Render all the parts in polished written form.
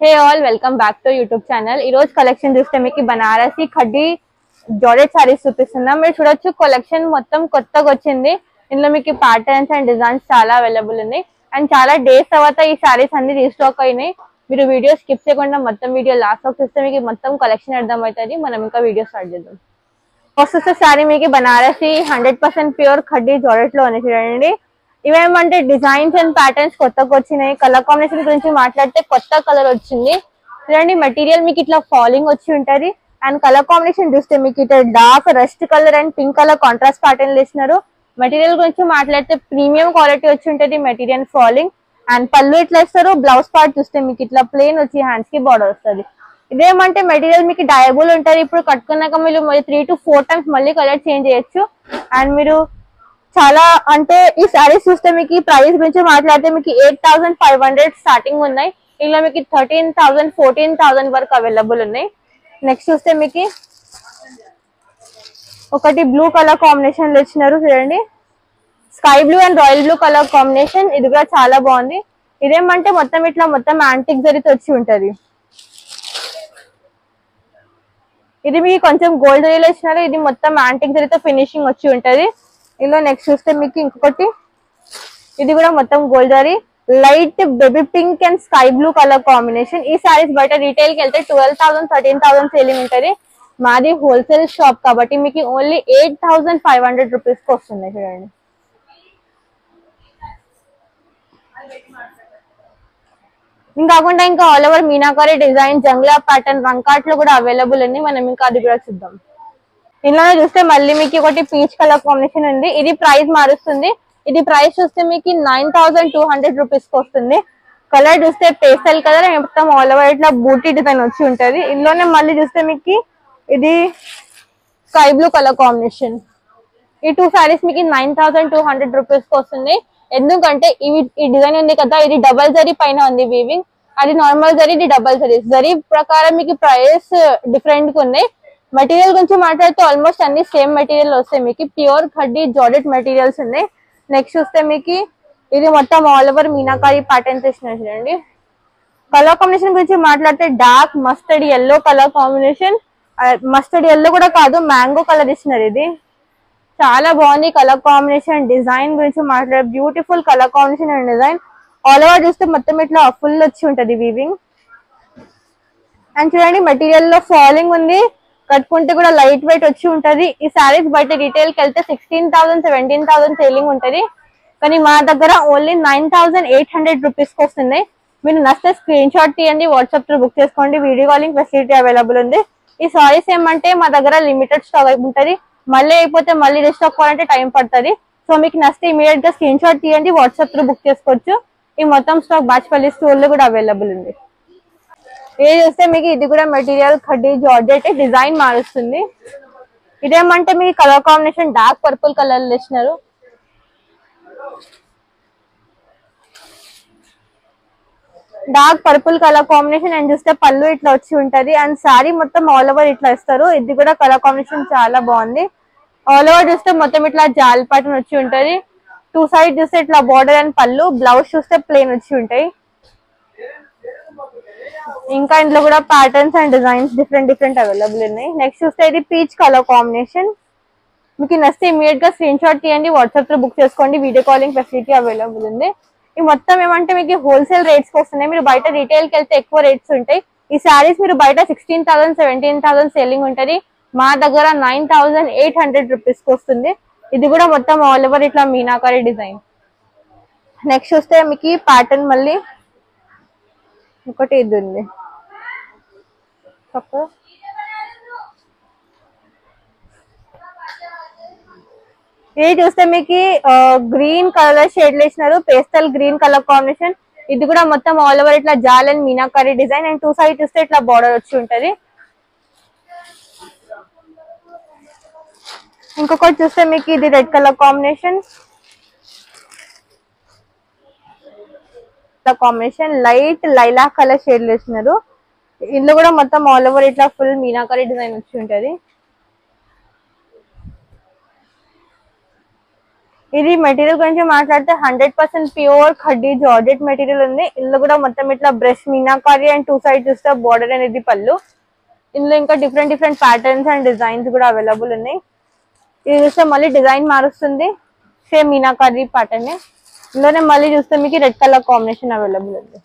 Hey all, welcome back to YouTube channel. ఈ రోజు collection చూస్తే మీకు బనారసి ఖడ్డీ జార్జెట్ సారీస్ చూపిస్తున్నా. మీరు చూడొచ్చు కలెక్షన్ మొత్తం కొత్తగా వచ్చింది. ఇందులో మీకు ప్యాటర్న్స్ అండ్ డిజైన్స్ చాలా అవైలబుల్ ఉన్నాయి. అండ్ చాలా డేస్ తర్వాత ఈ సారీస్ అన్ని రీస్టాక్ అయినాయి. మీరు వీడియో స్కిప్ చేయకుండా మొత్తం వీడియో లాస్ట్ వరకు చూస్తే మీకు మొత్తం కలెక్షన్ అర్థమవుతుంది. మనం ఇంకా వీడియో స్టార్ట్ చేద్దాం. ఫస్ట్ సారీ మీకు బనారసి 100% ప్యూర్ ఖడ్డీ జార్జెట్ లో ఉన్నాయి. చూడండి, ఇవేమంటే డిజైన్స్ అండ్ ప్యాటర్న్స్ కొత్తగా వచ్చినాయి. కలర్ కాంబినేషన్ గురించి మాట్లాడితే కొత్త కలర్ వచ్చింది. చూడండి, మెటీరియల్ మీకు ఇట్లా ఫాలింగ్ వచ్చి ఉంటది. అండ్ కలర్ కాంబినేషన్ చూస్తే మీకు ఇట్లా dark rust colour and pink colour contrast pattern ఇచ్చినారు. మెటీరియల్ గురించి మాట్లాడితే ప్రీమియం క్వాలిటీ వచ్చి ఉంటది. మెటీరియల్ ఫాలింగ్ అండ్ పళ్ళు ఇట్లా ఇస్తారు. బ్లౌజ్ పార్ట్ చూస్తే మీకు ఇట్లా ప్లెయిన్ వచ్చి హ్యాండ్స్ కి బార్డర్ వస్తుంది. ఇదేమంటే మెటీరియల్ మీకు డయబుల్ ఉంటది. ఇప్పుడు కట్టుకున్నాక మీరు 3 to 4 times మళ్ళీ కలర్ చేంజ్ చేయొచ్చు. అండ్ మీరు చాలా అంటే ఈ సారీస్ చూస్తే మీకు ఈ ప్రైస్ గురించి మాట్లాడితే మీకు 8,500 స్టార్టింగ్ ఉన్నాయి. ఇలా మీకు 13,000 14,000 వరకు అవైలబుల్ ఉన్నాయి. నెక్స్ట్ చూస్తే మీకు ఒకటి బ్లూ కలర్ కాంబినేషన్ లో ఇచ్చినారు. చూడండి, sky blue and royal blue colour combination. ఇది కూడా చాలా బాగుంది. ఇదేమంటే మొత్తం ఇట్లా మొత్తం యాంటిక్ జరీతో వచ్చి ఉంటది. ఇది మీకు కొంచెం గోల్డ్ జరీలో ఇచ్చినారు. ఇది మొత్తం యాంటిక్ జరీతో ఫినిషింగ్ వచ్చి ఉంటది. ఇందులో నెక్స్ట్ చూస్తే మీకు ఇంకొకటి, ఇది కూడా మొత్తం gold zari, light baby pink and sky blue colour combination. ఈ సారీస్ బయట రీటైల్ కి వెళ్తే 12,000 13,000 సేలింగ్ ఉంటది. మాది హోల్సేల్ షాప్ కాబట్టి మీకు ఓన్లీ 8,500 రూపీస్ కి వస్తుంది. చూడండి, ఇంకాకుండా ఇంకా ఆల్ ఓవర్ మీనాకారి డిజైన్ జంగ్లా ప్యాటర్న్ రంకాట్ లో కూడా అవైలబుల్ ఉంది. మనం ఇంకా అది కూడా చూద్దాం. ఇందులో చూస్తే మళ్ళీ మీకు ఒకటి పీచ్ కలర్ కాంబినేషన్ ఉంది. ఇది ప్రైస్ మారుస్తుంది. ఇది ప్రైస్ చూస్తే మీకు 9,200 రూపీస్ కి వస్తుంది. కలర్ చూస్తే పేస్టల్ కలర్ మొత్తం ఆల్ ఓవర్ ఇట్లా బూటీ డిజైన్ వచ్చి ఉంటది. ఇందులోనే మళ్ళీ చూస్తే మీకు ఇది స్కై బ్లూ కలర్ కాంబినేషన్. ఈ 2 సారీస్ మీకు 9,200 రూపీస్ కి వస్తుంది. ఎందుకంటే ఈ డిజైన్ ఉంది కదా, ఇది డబల్ జరీ పైన ఉంది వీవింగ్. అది నార్మల్ జరీ, ఇది డబల్ జరీ. జరీ ప్రకారం మీకు ప్రైస్ డిఫరెంట్ గా ఉన్నాయి. మెటీరియల్ గురించి మాట్లాడితే ఆల్మోస్ట్ అన్ని సేమ్ మెటీరియల్ వస్తాయి. మీకు ప్యూర్ ఖడ్డీ జార్జెట్ మెటీరియల్స్ ఉన్నాయి. నెక్స్ట్ చూస్తే మీకు ఇది మొత్తం ఆల్ ఓవర్ మీనాకారి ప్యాటర్న్స్ ఇచ్చినారు. చూడండి, కలర్ కాంబినేషన్ గురించి మాట్లాడితే dark mustard yellow colour combination. Mustard yellow కూడా కాదు, మ్యాంగో కలర్ ఇచ్చినారు. ఇది చాలా బాగుంది కలర్ కాంబినేషన్. డిజైన్ గురించి మాట్లాడే beautiful colour combination and design. All over చూస్తే మొత్తం ఇట్లా ఫుల్ వచ్చి ఉంటది వీవింగ్. అండ్ చూడండి, మెటీరియల్ లో ఫాలింగ్ ఉంది. కట్టుకుంటే కూడా లైట్ వెయిట్ వచ్చి ఉంటది. ఈ సారీస్ బయట రీటైల్ కి వెళ్తే 16,000 17,000 సేలింగ్ ఉంటది. కానీ మా దగ్గర ఓన్లీ 9,800 రూపీస్ కి వస్తుంది. మీరు నచ్చితే స్క్రీన్ షాట్ తీయండి, వాట్సాప్ తో బుక్ చేసుకోండి. వీడియో కాలింగ్ ఫెసిలిటీ అవైలబుల్ ఉంది. ఈ సారీస్ ఏమంటే మా దగ్గర లిమిటెడ్ స్టాక్ ఉంటది. మళ్ళీ అయిపోతే మళ్ళీ రీస్టాక్ కావాలంటే టైం పడుతుంది. సో మీకు నచ్చితే ఇమీడియట్ గా స్క్రీన్ షాట్ తీయండి, వాట్సాప్ తో బుక్ చేసుకోవచ్చు. ఈ మొత్తం స్టాక్ బాచ్పల్లి స్టోర్ లో కూడా అవైలబుల్ ఉంది. ఇది చూస్తే మీకు ఇది కూడా మెటీరియల్ ఖడ్డీ జార్జెట్, డిజైన్ మారుస్తుంది. ఇదేమంటే మీకు colour combination dark purple colour లో ఇచ్చినారు. Dark purple colour combination. And చూస్తే పళ్ళు ఇట్లా వచ్చి ఉంటది. అండ్ సారీ మొత్తం ఆల్ ఓవర్ ఇట్లా ఇస్తారు. ఇది కూడా కలర్ కాంబినేషన్ చాలా బాగుంది. ఆల్ ఓవర్ చూస్తే మొత్తం ఇట్లా జాల్ ప్యాటర్న్ వచ్చి ఉంటది. 2 సైడ్ చూస్తే ఇట్లా బార్డర్ అండ్ పళ్ళు. బ్లౌజ్ చూస్తే ప్లెయిన్ వచ్చి ఉంటాయి. ఇంకా ఇంట్లో కూడా patterns and designs different available ఉన్నాయి. నెక్స్ట్ చూస్తే ఇది పీచ్ కలర్ కాంబినేషన్. మీకు నచ్చితే ఇమీడియట్ గా స్క్రీన్ షాట్ తీయండి, వాట్సాప్ లో బుక్ చేసుకోండి. వీడియో కాలింగ్ ఫెసిలిటీ అవైలబుల్ ఉంది. ఈ మొత్తం ఏమంటే మీకు హోల్సేల్ రేట్స్ వస్తున్నాయి. మీరు బయట రీటైల్ కి వెళ్తే ఎక్కువ రేట్స్ ఉంటాయి. ఈ సారీస్ మీరు బయట 16,000 17,000 సేలింగ్ ఉంటది. మా దగ్గర 9,800 రూపీస్ కి వస్తుంది. ఇది కూడా మొత్తం ఆల్ ఓవర్ ఇట్లా మీనాకారి డిజైన్. నెక్స్ట్ చూస్తే మీకు ప్యాటర్న్ మళ్ళీ ఒకటి ఇది ఉంది. ఇది చూస్తే మీకు గ్రీన్ కలర్ షేడ్ వేసినారు. Pastel green colour combination. ఇది కూడా మొత్తం ఆల్ ఓవర్ ఇట్లా జాల్ and meenakari design. And 2 side చూస్తే ఇట్లా బార్డర్ వచ్చి ఉంటది. ఇంకొకటి చూస్తే మీకు ఇది red colour combination. Light lilac colour shade వేసినారు. ఇందులో కూడా మొత్తం ఆల్ ఓవర్ ఇట్లా ఫుల్ మీనాకారి డిజైన్ వచ్చి ఉంటది. ఇది మెటీరియల్ గురించి మాట్లాడితే 100% ప్యూర్ ఖడ్డీ జార్జెట్ మెటీరియల్ ఉంది. ఇందులో కూడా మొత్తం ఇట్లా బ్రష్ మీనాకారి అండ్ 2 సైడ్ చూస్తే బోర్డర్ అనేది పళ్ళు. ఇందులో ఇంకా different different patterns and designs కూడా అవైలబుల్ ఉన్నాయి. ఇది చూస్తే మళ్ళీ డిజైన్ మారుస్తుంది, సేమ్ మీనాకారి ప్యాటర్న్. ఇందులోనే మళ్ళీ చూస్తే మీకు రెడ్ కలర్ కాంబినేషన్ అవైలబుల్ ఉంది.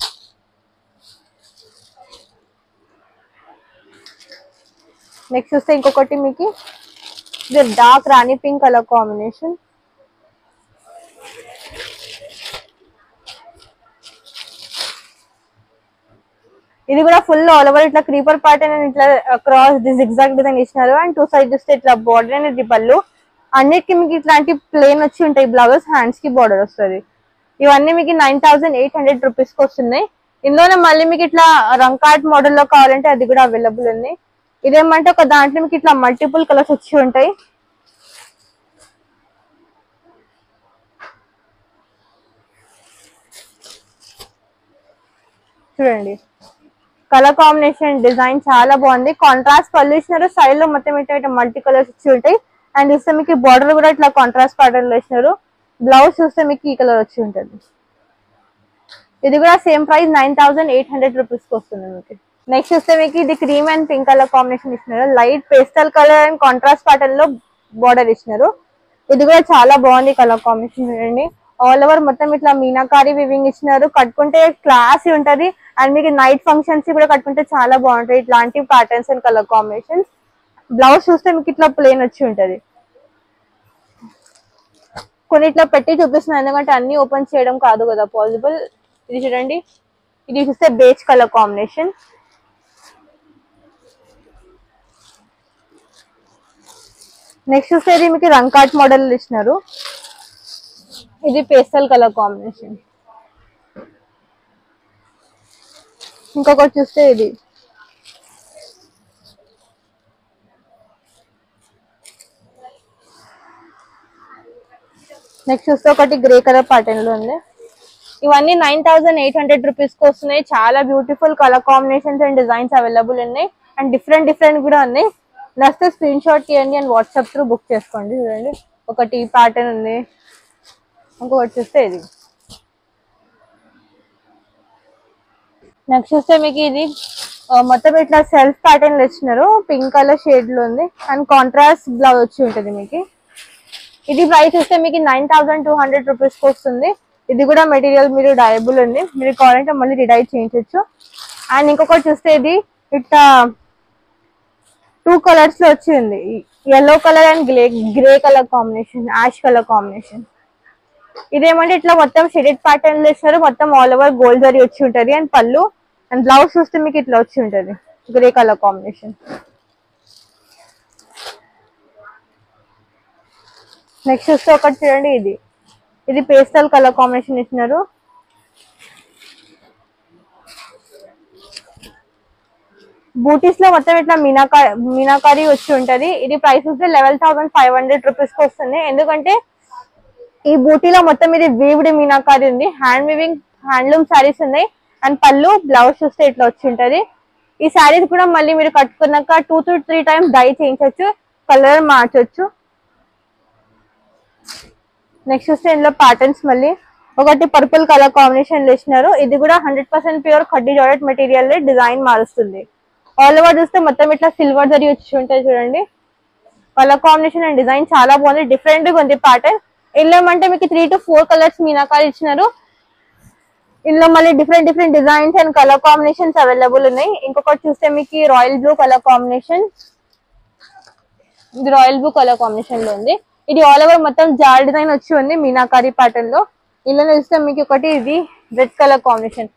నెక్స్ట్ చూస్తే ఇంకొకటి మీకు ఇది డార్క్ రాణి పింక్ కలర్ కాంబినేషన్. ఇది కూడా ఫుల్ ఆల్ ఓవర్ ఇట్లా క్రీపర్ ప్యాటర్న్ అండ్ ఇట్లా క్రాస్ జిగ్జాగ్ డిజైన్ ఇచ్చినారు. అండ్ 2 సైడ్ చూస్తే ఇట్లా బార్డర్ అనేది పళ్ళు. అన్నిటికీ మీకు ఇట్లాంటి ప్లేన్ వచ్చి ఉంటాయి బ్లౌజెస్, హ్యాండ్స్ కి బార్డర్ వస్తుంది. ఇవన్నీ మీకు 9800 రూపీస్ కి వస్తున్నాయి. ఇందులోనే మళ్ళీ మీకు ఇట్లా రంకాట్ మోడల్ లో కావాలంటే అది కూడా అవైలబుల్ ఉంది. ఇదేమంటే ఒక దాంట్లో మీకు ఇట్లా మల్టిపుల్ కలర్స్ వచ్చి ఉంటాయి. చూడండి కలర్ కాంబినేషన్ డిజైన్ చాలా బాగుంది. కాంట్రాస్ట్ పళ్ళు ఇచ్చినారు, సైడ్ లో మొత్తం ఇట్లా మల్టీ కలర్స్ ఇచ్చి ఉంటాయి. అండ్ చూస్తే మీకు బార్డర్ కూడా ఇట్లా కాంట్రాస్ట్ ప్యాటర్న్ లో ఇచ్చినారు. బ్లౌజ్ చూస్తే మీకు ఈ కలర్ వచ్చి ఉంటుంది. ఇది కూడా సేమ్ ప్రైస్ 9800 రూపీస్ కి వస్తుంది మీకు. నెక్స్ట్ చూస్తే మీకు ఇది cream and pink colour combination ఇచ్చినారు. Light pastel colour and contrast pattern లో బార్డర్ ఇచ్చినారు. ఇది కూడా చాలా బాగుంది కలర్ కాంబినేషన్. చూడండి ఆల్ ఓవర్ మొత్తం ఇట్లా మీనాకారి వివింగ్ ఇచ్చినారు. కట్టుకుంటే క్లాసీ ఉంటది. అండ్ మీకు నైట్ ఫంక్షన్స్ కూడా కట్టుకుంటే చాలా బాగుంటాయి ఇట్లాంటి patterns and colour combinations. Blouse చూస్తే మీకు ఇట్లా ప్లేన్ వచ్చి ఉంటది. కొన్ని ఇట్లా పెట్టి చూపిస్తున్నాను ఎందుకంటే అన్ని ఓపెన్ చేయడం కాదు కదా పాసిబుల్. ఇది చూడండి, ఇది చూస్తే బేజ్ కలర్ కాంబినేషన్. నెక్స్ట్ చూస్తే ఇది మీకు రంకాట్ మోడల్ ఇచ్చినారు. ఇది పేస్టల్ కలర్ కాంబినేషన్. ఇంకొకటి చూస్తే ఇది నెక్స్ట్ చూస్తే ఒకటి గ్రే కలర్ ప్యాటర్న్ లో ఉంది. ఇవన్నీ 9800 రూపీస్ కి వస్తున్నాయి. చాలా beautiful colour combinations and designs available ఉన్నాయి. అండ్ డిఫరెంట్ డిఫరెంట్ కూడా ఉన్నాయి. నచ్చితే స్క్రీన్ షాట్ తీయండి అండ్ వాట్సాప్ త్రూ బుక్ చేసుకోండి. చూడండి ఒకటి ప్యాటర్న్ ఉంది, ఇంకొకటి చూస్తే ఇది. నెక్స్ట్ చూస్తే మీకు ఇది మొత్తం ఇట్లా సెల్ఫ్ ప్యాటర్న్ ఇచ్చినారు. పింక్ కలర్ షేడ్ లో ఉంది అండ్ కాంట్రాస్ట్ బ్లౌజ్ వచ్చి ఉంటుంది మీకు. ఇది ప్రైస్ చూస్తే మీకు 9200 రూపీస్ కి వస్తుంది. ఇది కూడా మెటీరియల్ మీరు డయబుల్ ఉంది, మీరు కావాలంటే మళ్ళీ రిడైట్ చేయించవచ్చు. అండ్ ఇంకొకటి చూస్తే ఇది ఇట్లా 2 కలర్స్ లో వచ్చింది, yellow colour and grey colour combination, ash colour combination. ఇదేమంటే ఇట్లా మొత్తం షెడెడ్ ప్యాటర్న్ లో ఇచ్చారు. మొత్తం ఆల్ ఓవర్ గోల్డ్ జరీ వచ్చి ఉంటది అండ్ పళ్ళు. అండ్ బ్లౌజ్ చూస్తే మీకు ఇట్లా వచ్చి ఉంటది గ్రే కలర్ కాంబినేషన్. నెక్స్ట్ చూస్తే ఒకటి చూడండి, ఇది పేస్టల్ కలర్ కాంబినేషన్ ఇచ్చినారు. బూటీస్ లో మొత్తం ఇట్లా మీనాకారి వచ్చి ఉంటది. ఇది ప్రైస్ వస్తే 11500 రూపీస్ కి వస్తుంది. ఎందుకంటే ఈ బూటీలో మొత్తం ఇది వీవ్డ్ మీనాకారి ఉంది. హ్యాండ్ వీవింగ్ హ్యాండ్లూమ్ శారీస్ ఉన్నాయి. అండ్ పళ్ళు బ్లౌజ్ చూస్తే ఇట్లా వచ్చి ఉంటది. ఈ శారీస్ కూడా మళ్ళీ మీరు కట్టుకున్నాక 2 to 3 టైమ్స్ డై చేయించవచ్చు, కలర్ మార్చొచ్చు. నెక్స్ట్ చూస్తే ఇందులో ప్యాటర్న్స్ మళ్ళీ ఒకటి పర్పుల్ కలర్ కాంబినేషన్ ఇచ్చినారు. ఇది కూడా 100% pure khaddi georgette material design మారుస్తుంది. ఆల్ ఓవర్ చూస్తే మొత్తం ఇట్లా సిల్వర్ జరీ వచ్చి ఉంటాయి. చూడండి కలర్ కాంబినేషన్ అండ్ డిజైన్ చాలా బాగుంది, డిఫరెంట్ గా ఉంది ప్యాటర్న్. ఇందులో అంటే మీకు 3 to 4 కలర్స్ మీనాకారి ఇచ్చినారు. ఇందులో మళ్ళీ different different designs and colour combinations available ఉన్నాయి. ఇంకొకటి చూస్తే మీకు రాయల్ బ్లూ కలర్ కాంబినేషన్, ఇది రాయల్ బ్లూ కలర్ కాంబినేషన్ లో ఉంది. ఇది ఆల్ ఓవర్ మొత్తం జాల్ డిజైన్ వచ్చి ఉంది మీనాకారి ప్యాటర్న్ లో. ఇందులో చూస్తే మీకు ఒకటి ఇది red colour combination,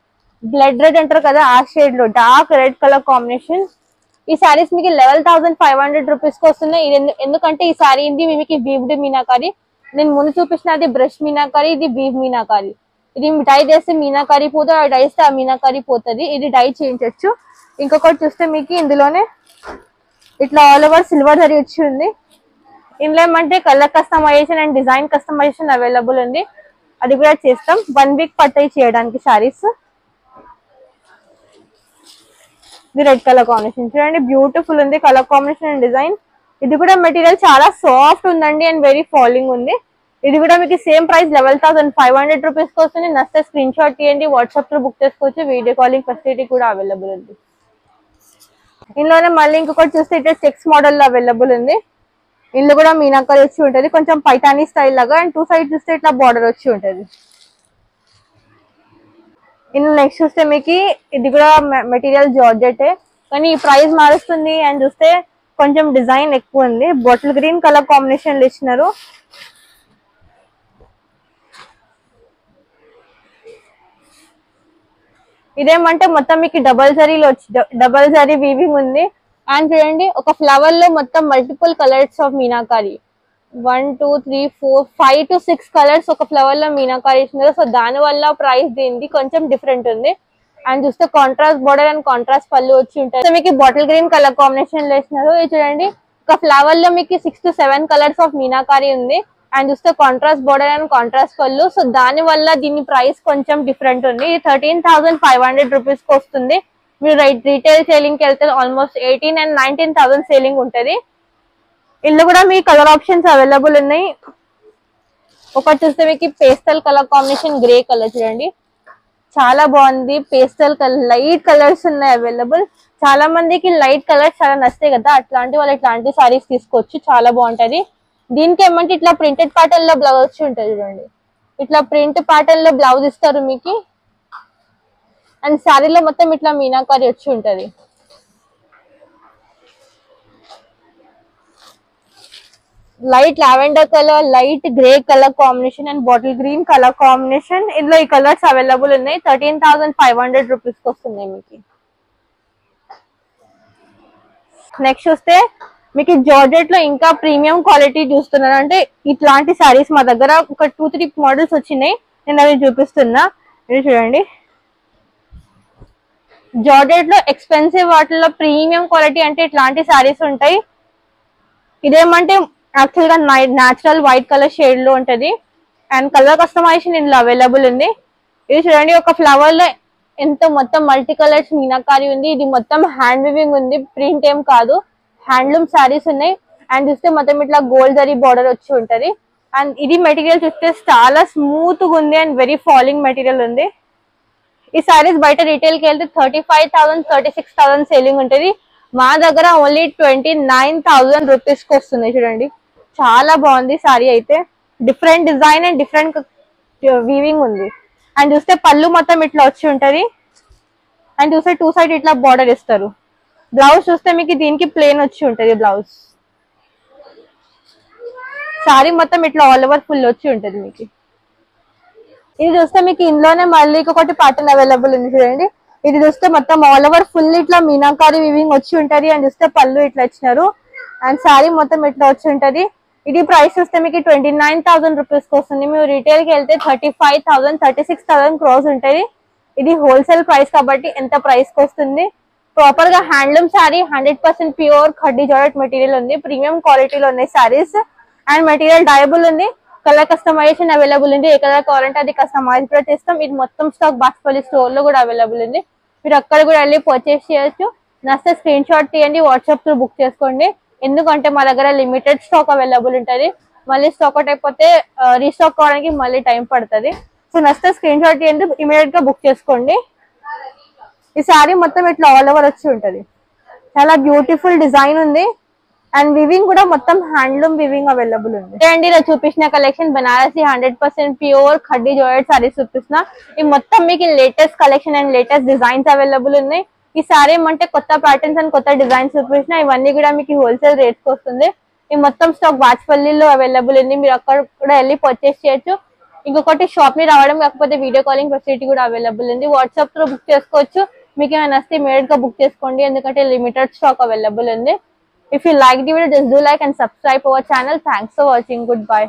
blood red అంటారు కదా ఆ షేడ్ లో డార్క్ రెడ్ కలర్ కాంబినేషన్. ఈ సారీస్ మీకు 11500 రూపీస్ కి వస్తున్నాయి. ఎందుకంటే ఈ సారీ ఇది మీకు వీవ్డ్ మీనాకారి. నేను ముందు చూపించినది బ్రష్ మీనాకారి, ఇది వీవ్ మీనాకారి. ఇది డై చేస్తే మీనాకారి పోతుంది, డై చేస్తే ఆ మీనాకారి పోతుంది. ఇది డై చేయించవచ్చు. ఇంకొకటి చూస్తే మీకు ఇందులోనే ఇట్లా ఆల్ ఓవర్ సిల్వర్ జరీ వచ్చి ఉంది. ఇందులో ఏమంటే colour customization and design customization available ఉంది, అది కూడా చేస్తాం. 1 వీక్ పట్టాయి చేయడానికి సారీస్. ఇది రెడ్ కలర్ కాంబినేషన్ చూడండి, బ్యూటిఫుల్ ఉంది కలర్ కాంబినేషన్ అండ్ డిజైన్. ఇది కూడా మెటీరియల్ చాలా సాఫ్ట్ ఉందండి అండ్ వెరీ ఫాలింగ్ ఉంది. ఇది కూడా మీకు సేమ్ ప్రైస్ 11,500 రూపీస్ కి వస్తుంది. నచ్చితే స్క్రీన్ షాట్ తీయండి, వాట్సాప్ లో బుక్ చేసుకోవచ్చు. వీడియో కాలింగ్ ఫెసిలిటీ కూడా అవైలబుల్ ఉంది. ఇందులోనే మళ్ళీ ఇంకొకటి చూస్తే ఇట్లా చెక్స్ మోడల్ లో అవైలబుల్ ఉంది. ఇందులో కూడా మీనాకరి వచ్చి ఉంటది, కొంచెం పైతానీ స్టైల్ లాగా. అండ్ 2 సైడ్ చూస్తే ఇట్లా బార్డర్ వచ్చి ఉంటది. ఇందులో నెక్స్ట్ చూస్తే మీకు ఇది కూడా మెటీరియల్ జార్జెట్, కానీ ఈ ప్రైస్ మారుస్తుంది. అండ్ చూస్తే కొంచెం డిజైన్ ఎక్కువ ఉంది. బాటిల్ గ్రీన్ కలర్ కాంబినేషన్ లో ఇచ్చినారు. ఇదేమంటే మొత్తం మీకు డబల్ జరీ వీవింగ్ ఉంది. అండ్ చూడండి ఒక ఫ్లవర్ లో మొత్తం multiple colours of meenakari, 1 2 3 4 5 to 6 colours ఒక ఫ్లవర్ లో మీనాకారి ఇచ్చినారు. సో దాని వల్ల ప్రైస్ దీనికి కొంచెం డిఫరెంట్ ఉంది. అండ్ చూస్తే కాంట్రాస్ట్ బోర్డర్ అండ్ కాంట్రాస్ట్ పళ్ళు వచ్చి ఉంటాయి. సో మీకు బాటిల్ గ్రీన్ కలర్ కాంబినేషన్ లో ఇచ్చినారు. ఇది చూడండి ఒక ఫ్లవర్ లో మీకు 6 to 7 కలర్స్ ఆఫ్ మీనాకారి ఉంది. అండ్ చూస్తే కాంట్రాస్ట్ బోర్డర్ అండ్ కాంట్రాస్ట్ పళ్ళు. సో దాని వల్ల దీని ప్రైస్ కొంచెం డిఫరెంట్ ఉంది. ఇది 13,500 రూపీస్ కి వస్తుంది. మీరు రీటైల్ సేలింగ్ కి వెళ్తే ఆల్మోస్ట్ 18 and 19,000 సేలింగ్ ఉంటది. ఇందులో కూడా మీ కలర్ ఆప్షన్స్ అవైలబుల్ ఉన్నాయి. ఒకటి చూస్తే మీకు pastel colour combination grey colour చూడండి, చాలా బాగుంది. పేస్టల్ కలర్ లైట్ కలర్స్ ఉన్నాయి అవైలబుల్. చాలా మందికి లైట్ కలర్స్ చాలా నచ్చాయి కదా, అట్లాంటి వాళ్ళు ఇట్లాంటి సారీస్ తీసుకోవచ్చు, చాలా బాగుంటది. దీనికి ఏమంటే ఇట్లా ప్రింటెడ్ ప్యాటర్న్ లో బ్లౌజ్ వచ్చి ఉంటుంది చూడండి. ఇట్లా ప్రింట్ ప్యాటర్న్ లో బ్లౌజ్ ఇస్తారు మీకు. అండ్ శారీలో మొత్తం ఇట్లా మీనాకారి వచ్చి ఉంటది. Light lavender colour, light grey colour combination and bottle green colour combination. ఇందులో ఈ కలర్స్ అవైలబుల్ ఉన్నాయి. 13,500 రూపీస్ కి వస్తున్నాయి మీకు. నెక్స్ట్ చూస్తే మీకు జార్జెట్ లో ఇంకా ప్రీమియం క్వాలిటీ చూస్తున్నారు అంటే ఇట్లాంటి సారీస్ మా దగ్గర ఒక 2-3 మోడల్స్ వచ్చినాయి. నేను అవి చూపిస్తున్నా. ఇది చూడండి, జార్జెట్ లో ఎక్స్పెన్సివ్ వాటిలో ప్రీమియం క్వాలిటీ అంటే ఇట్లాంటి సారీస్ ఉంటాయి. ఇదేమంటే యాక్చువల్ గా న్యాచురల్ వైట్ కలర్ షేడ్ లో ఉంటది. అండ్ కలర్ కస్టమైజేషన్ ఇందులో అవైలబుల్ ఉంది. ఇది చూడండి ఒక ఫ్లవర్ లో ఎంతో మొత్తం మల్టీ కలర్స్ మీనాకారి ఉంది. ఇది మొత్తం హ్యాండ్ వీవింగ్ ఉంది, ప్రింట్ ఏం కాదు. హ్యాండ్లూమ్ శారీస్ ఉన్నాయి. అండ్ చూస్తే మొత్తం ఇట్లా గోల్డ్ జరీ బార్డర్ వచ్చి ఉంటది. అండ్ ఇది మెటీరియల్ చూస్తే చాలా స్మూత్ గా ఉంది అండ్ వెరీ ఫాలింగ్ మెటీరియల్ ఉంది. ఈ శారీస్ బయట రీటైల్ కి వెళ్తే 35,000 36,000 సేలింగ్ ఉంటది. మా దగ్గర ఓన్లీ 29,000 రూపీస్ కి వస్తుంది. చూడండి చాలా బాగుంది శారీ అయితే. Different design and different weaving ఉంది. అండ్ చూస్తే పళ్ళు మొత్తం ఇట్లా వచ్చి ఉంటది. అండ్ చూస్తే 2 సైడ్ ఇట్లా బార్డర్ ఇస్తారు. బ్లౌజ్ చూస్తే మీకు దీనికి ప్లేన్ వచ్చి ఉంటది బ్లౌజ్. శారీ మొత్తం ఇట్లా ఆల్ ఓవర్ ఫుల్ వచ్చి ఉంటది మీకు. ఇది చూస్తే మీకు ఇందులోనే మళ్ళీ ఇంకొకటి ప్యాటర్న్ అవైలబుల్ ఉంది చూడండి. ఇది చూస్తే మొత్తం ఆల్ ఓవర్ ఫుల్ ఇట్లా మీనాకారి వీవింగ్ వచ్చి ఉంటది. అండ్ చూస్తే పళ్ళు ఇట్లా ఇచ్చినారు. అండ్ శారీ మొత్తం ఇట్లా వచ్చి ఉంటది. ఇది ప్రైస్ చూస్తే మీకు 29,000 రూపీస్ కి వస్తుంది. మీరు రీటైల్ కి వెళ్తే 35,000 36,000 క్రోస్ ఉంటది. ఇది హోల్సేల్ ప్రైస్ కాబట్టి ఎంత ప్రైస్ కి వస్తుంది. ప్రాపర్ గా handloom sari 100% pure khaddi georgette material ఉంది. ప్రీమియం క్వాలిటీలో ఉన్నాయి శారీస్. అండ్ మెటీరియల్ డయబుల్ ఉంది. కలర్ కస్టమైజేషన్ అవైలబుల్ ఉంది. ఏ కలర్ కావాలంటే అది కస్టమైజ్ కూడా చేస్తాం. ఇది మొత్తం స్టాక్ బాక్స్పల్లి స్టోర్ లో కూడా అవైలబుల్ ఉంది. మీరు అక్కడ కూడా వెళ్ళి పర్చేస్ చేయొచ్చు. నచ్చితే స్క్రీన్ షాట్ తీయండి, వాట్సాప్ త్రూ బుక్ చేసుకోండి. ఎందుకంటే మా దగ్గర లిమిటెడ్ స్టాక్ అవైలబుల్ ఉంటుంది. మళ్ళీ స్టాక్ అవుట్ అయిపోతే రీస్టాక్ కావడానికి మళ్ళీ టైం పడుతుంది. సో నచ్చితే స్క్రీన్ షాట్ తీయండి, ఇమీడియట్ గా బుక్ చేసుకోండి. ఈ శారీ మొత్తం ఇట్లా ఆల్ ఓవర్ వచ్చి ఉంటది. చాలా బ్యూటిఫుల్ డిజైన్ ఉంది. అండ్ వివింగ్ కూడా మొత్తం హ్యాండ్లూమ్ వివింగ్ అవైలబుల్ ఉంది. అండ్ ఇలా చూపించిన collection Banarasi 100% pure khaddi georgette saris చూపిస్తున్నా. ఈ మొత్తం మీకు latest collection and latest designs available ఉన్నాయి. ఈ సారీ ఏమంటే కొత్త ప్యాటర్న్స్ అండ్ కొత్త డిజైన్స్ చూపించిన ఇవన్నీ కూడా మీకు హోల్సేల్ రేట్స్ వస్తుంది. ఈ మొత్తం స్టాక్ బాచ్పల్లిలో అవైలబుల్ ఉంది. మీరు అక్కడ కూడా వెళ్ళి పర్చేస్ చేయొచ్చు. ఇంకొకటి షాప్ ని రావడం కాకపోతే వీడియో కాలింగ్ ఫెసిలిటీ కూడా అవైలబుల్ ఉంది. వాట్సాప్ త్రూ బుక్ చేసుకోవచ్చు. మీకు ఏమైనా నచ్చితే ఇమీడియట్ గా బుక్ చేసుకోండి, ఎందుకంటే లిమిటెడ్ స్టాక్ అవైలబుల్ ఉంది. If you like the video, just do like and subscribe our channel. Thanks for watching. Goodbye.